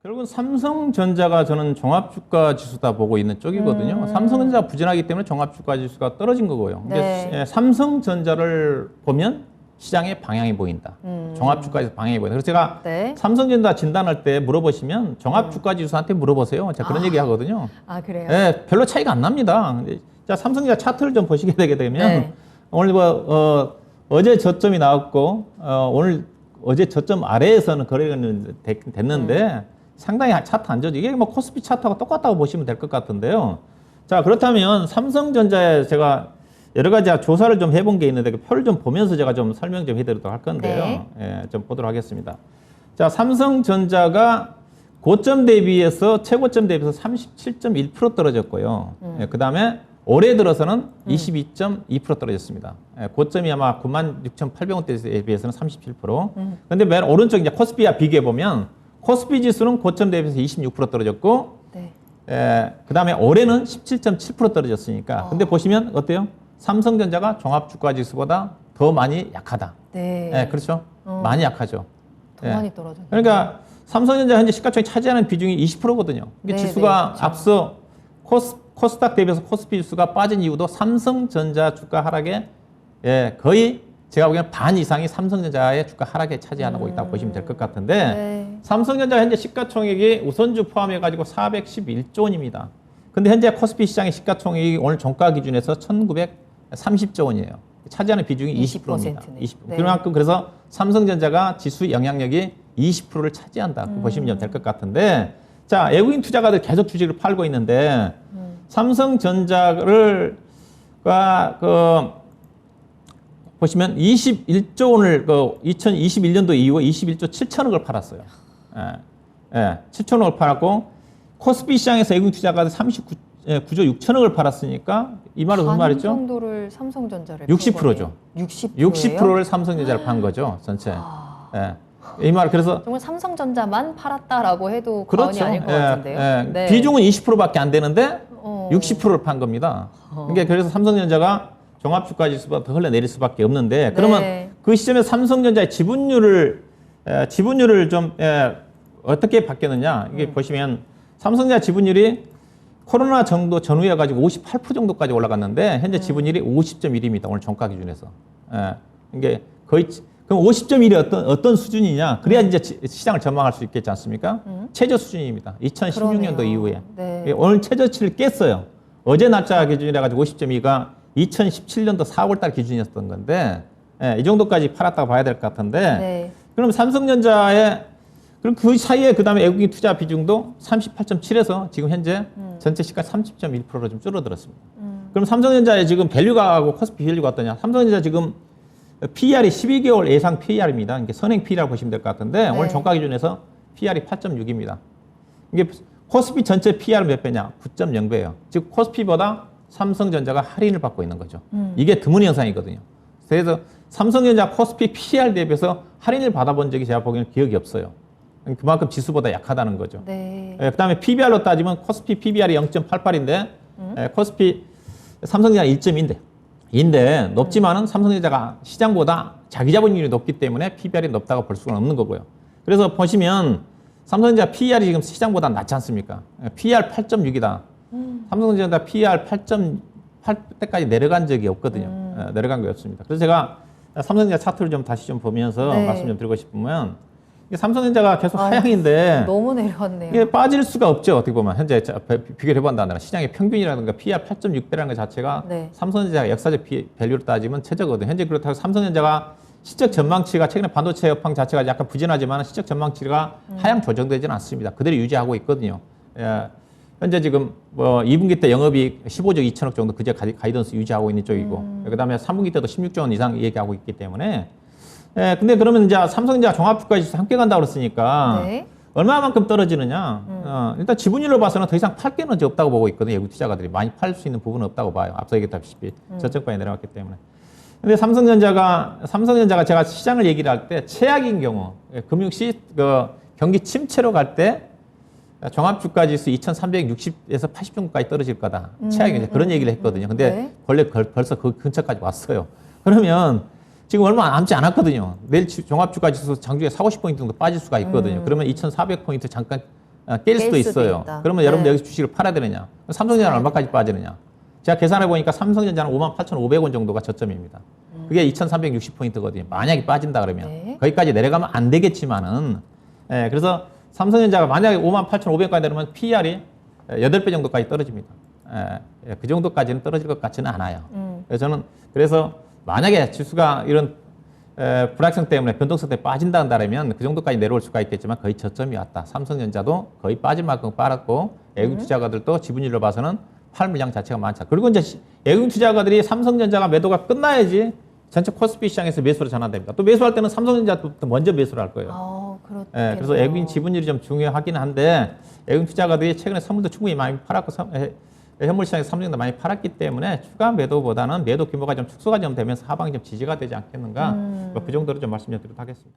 결국은 삼성전자가 저는 종합주가 지수다 보고 있는 쪽이거든요. 삼성전자가 부진하기 때문에 종합주가 지수가 떨어진 거고요. 네. 이게 삼성전자를 보면 시장의 방향이 보인다. 종합주가에서 방향이 보인다. 그래서 제가 네. 삼성전자 진단할 때 물어보시면 종합주가 지수한테 물어보세요. 제가 그런 얘기 하거든요. 아, 그래요? 네, 별로 차이가 안 납니다. 자, 삼성전자 차트를 좀 보시게 되게 되면 네. 오늘 어제 저점이 나왔고 오늘 어제 저점 아래에서는 거래가 됐는데 상당히 차트 안 좋죠. 이게 뭐 코스피 차트하고 똑같다고 보시면 될 것 같은데요. 자, 그렇다면 삼성전자에 제가 여러 가지 조사를 좀 해본 게 있는데 그 표를 좀 보면서 제가 좀 설명 좀 해드리도록 할 건데요. 예, 좀 보도록 하겠습니다. 자, 삼성전자가 고점 대비해서 최고점 대비해서 37.1% 떨어졌고요. 예, 그 다음에 올해 들어서는 22.2% 떨어졌습니다. 예, 고점이 아마 96,800원대에 비해서는 37%. 근데 맨 오른쪽 이제 코스피와 비교해 보면 코스피 지수는 고점 대비해서 26% 떨어졌고, 네. 그 다음에 올해는 17.7% 떨어졌으니까. 근데 보시면 어때요? 삼성전자가 종합주가지수보다 더 많이 약하다. 네. 예, 그렇죠? 많이 약하죠. 더 예. 많이 떨어졌네요. 그러니까 삼성전자 현재 시가총액 차지하는 비중이 20%거든요. 이게 네, 지수가 네, 그렇죠. 앞서 코스닥 대비해서 코스피 지수가 빠진 이유도 삼성전자 주가 하락에 거의 제가 보기에는 반 이상이 삼성전자의 주가 하락에 차지하고 있다고 보시면 될 것 같은데 네. 삼성전자 현재 시가총액이 우선주 포함해가지고 411조 원입니다. 근데 현재 코스피 시장의 시가총액이 오늘 종가 기준에서 1930조 원이에요. 차지하는 비중이 20%입니다. 20%네. 네. 그만큼 그래서 삼성전자가 지수 영향력이 20%를 차지한다고 보시면 될 것 같은데 자, 외국인 투자가들 계속 주식을 팔고 있는데 삼성전자를 보시면 21조 원을 2021년도 이후에 21조 7천억을 팔았어요. 7천억을 팔았고 코스피 시장에서 외국인 투자가들 39조 6천억을 팔았으니까 이 말은 무슨 말이죠? 정도를 삼성전자를 60%죠. 60%예요? 60%를 삼성전자를 판 거죠, 전체. 이 말 그래서 정말 삼성전자만 팔았다라고 해도 과언이 그렇죠. 아닐 것 같은데요. 네. 비중은 20%밖에 안 되는데 60%를 판 겁니다. 그러니까 그래서 삼성전자가 종합주가지수보다 더 흘러내릴 수밖에 없는데 그러면 네. 그 시점에 삼성전자의 지분율을 좀 어떻게 바뀌었느냐 이게 보시면 삼성전자 지분율이 코로나 정도 전후에 가지고 58% 정도까지 올라갔는데 현재 지분율이 50.1입니다. 오늘 종가 기준에서. 이게 거의 그럼 50.1이 어떤 수준이냐? 그래야 이제 시장을 전망할 수 있겠지 않습니까? 최저 수준입니다. 2016년도 그러네요. 이후에. 네. 오늘 최저치를 깼어요. 어제 날짜 기준이라 가지고 50.2가 2017년도 4월달 기준이었던 건데 이 정도까지 팔았다고 봐야 될 것 같은데 네. 그럼 삼성전자의 그럼 그 사이에 그다음에 외국인 투자 비중도 38.7에서 지금 현재 전체 시가 30.1%로 좀 줄어들었습니다. 그럼 삼성전자의 지금 밸류가하고 코스피 밸류가 어떠냐? 삼성전자 지금 PER이 12개월 예상 PER입니다. 이게 선행 PER이라고 보시면 될 것 같은데 오늘 종가 기준에서 PER이 8.6입니다. 이게 코스피 전체 PER은 몇 배냐? 9.0배예요. 즉 코스피보다 삼성전자가 할인을 받고 있는 거죠. 이게 드문 현상이거든요. 그래서 삼성전자 코스피 PER 대비해서 할인을 받아본 적이 제가 보기에는 기억이 없어요. 그만큼 지수보다 약하다는 거죠. 네. 그다음에 PBR로 따지면 코스피 PBR이 0.88인데 코스피 삼성전자 1.2인데 높지만은 삼성전자가 시장보다 자기 자본율이 높기 때문에 PBR이 높다고 볼 수가 없는 거고요. 그래서 보시면 삼성전자 PER이 지금 시장보다 낮지 않습니까? PER 8.6이다. 삼성전자 PER 8.8대까지 내려간 적이 없거든요. 내려간 게 없습니다. 그래서 제가 삼성전자 차트를 좀 다시 좀 보면서 네. 말씀 좀 드리고 싶으면 삼성전자가 계속 하향인데 너무 내려갔네요. 이게 빠질 수가 없죠. 어떻게 보면 현재 비교를 해본다면 시장의 평균이라든가 PER 8.6배라는 것 자체가 네. 삼성전자가 역사적 밸류로 따지면 최저거든요. 현재 그렇다고 삼성전자가 실적 전망치가 최근에 반도체 업황 자체가 약간 부진하지만 실적 전망치가 하향 조정되지는 않습니다. 그대로 유지하고 있거든요. 현재 지금 2분기 때 영업이익 15조 2천억 정도 그제 가이던스 유지하고 있는 쪽이고 그다음에 3분기 때도 16조 원 이상 얘기하고 있기 때문에 근데 그러면 이제 삼성전자 종합주가지수 함께 간다고 그랬으니까 네. 얼마만큼 떨어지느냐? 일단 지분율로 봐서는 더 이상 팔 게는 없다고 보고 있거든요. 외국 투자가들이 많이 팔 수 있는 부분은 없다고 봐요. 앞서 얘기했다시피 저점까지 내려왔기 때문에. 근데 삼성전자가 제가 시장을 얘기를 할 때 최악인 경우 금융시 경기 침체로 갈 때 종합주가지수 2,360에서 80 정도까지 떨어질 거다. 최악이 그런 얘기를 했거든요. 근데 네. 원래 벌써 그 근처까지 왔어요. 그러면 지금 얼마 남지 않았거든요. 내일 종합주가지수 장중에 40, 50포인트 정도 빠질 수가 있거든요. 그러면 2,400포인트 잠깐 깰 수도 깰 수도 있어요. 있다. 그러면 네. 여러분들 여기서 주식을 팔아야 되느냐? 삼성전자는 얼마까지 빠지느냐? 제가 계산해 보니까 삼성전자는 58,500원 정도가 저점입니다. 그게 2,360포인트거든요. 만약에 빠진다 그러면 네. 거기까지 내려가면 안 되겠지만은 그래서 삼성전자가 만약에 58,500원까지 내려면 PER이 8배 정도까지 떨어집니다. 그 정도까지는 떨어질 것 같지는 않아요. 그래서 저는 그래서 만약에 지수가 이런 불확성 때문에 변동성 때문에 빠진다 한다면 그 정도까지 내려올 수가 있겠지만 거의 저점이 왔다. 삼성전자도 거의 빠진 만큼 빠졌고 외국 투자가들도 지분율로 봐서는 팔 물량 자체가 많다. 그리고 이제 외국 투자가들이 삼성전자가 매도가 끝나야지 전체 코스피 시장에서 매수로 전환됩니다. 또 매수할 때는 삼성전자부터 먼저 매수를 할 거예요. 그렇겠네요. 그래서 외국인 지분율이 좀 중요하긴 한데 외국 투자가들이 최근에 선물도 충분히 많이 팔았고 현물 시장에서 삼성전자 많이 팔았기 때문에 추가 매도보다는 매도 규모가 좀 축소가 좀 되면서 하방이 좀 지지가 되지 않겠는가 그 정도로 좀 말씀 좀 드리도록 하겠습니다.